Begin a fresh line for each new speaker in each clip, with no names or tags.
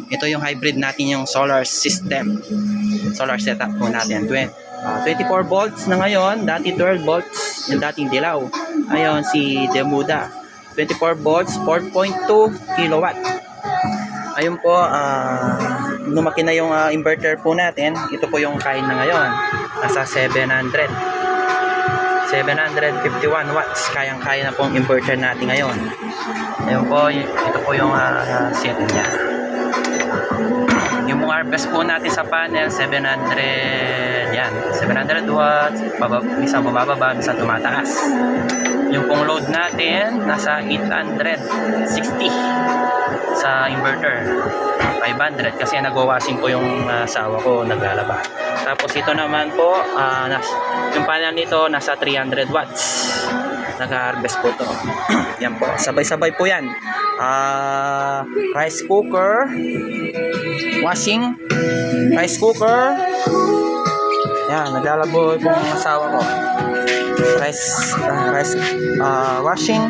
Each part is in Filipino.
Ito yung hybrid natin, yung solar system. Solar setup po natin. 24 volts na ngayon, dati 12 volts yung dating dilaw. Ngayon si Demuda 24 volts, 4.2 kilowatt. Ayun po, lumaki na yung inverter po natin. Ito po yung kain na ngayon, nasa 751 watts. Kayang-kaya na pong inverter natin ngayon. Ayun po, ito po yung setting niya. Yung harvest po natin sa panel, 700, yan, 700 watts, minsan bumababa, minsan tumataas. Yung pong load natin, nasa 860 sa inverter. 500 kasi nag-washing po yung asawa ko, naglalaba. Tapos ito naman po, yung panel nito, nasa 300 watts. Nag-harvest po to. Yan po, sabay-sabay po yan. Rice cooker, washing, rice cooker. Yan, naglalabo yung asawa ko. Rice washing,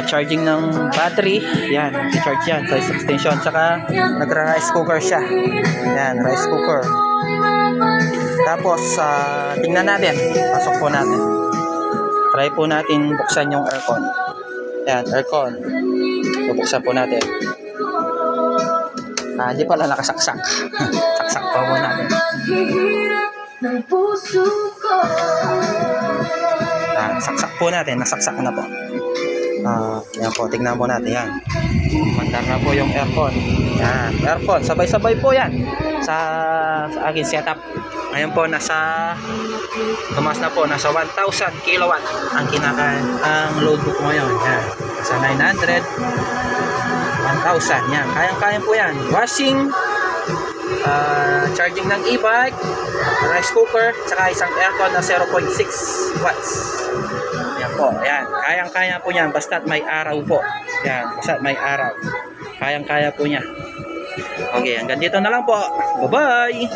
charging ng battery. Yan, i-charge yan sa extension. Saka nagra-rice cooker siya. Yan, rice cooker. Tapos tingnan natin, pasok po natin. Try po natin buksan yung aircon. Yan, aircon. Bubuksan po natin. Hindi pala nakasaksak. Saksak pa po natin. Saksak po natin. Nasaksak na po. Yan po, tignan po natin yan. Mandar na po yung aircon. Yan, aircon. Sabay-sabay po yan sa aking setup. Ngayon po, tumas na po, nasa 1,000 kilowatt ang load po ngayon. Yan, nasa 900, 1,000. Yan, kayang-kaya po yan. Washing, charging ng e-bike, rice cooker, saka isang aircon na 0.6 watts. Yan po, yan. Kayang-kaya po yan, basta't may araw po. Yan, basta't may araw. Kayang-kaya po niya. Okay, hanggang dito na lang po. Bye-bye!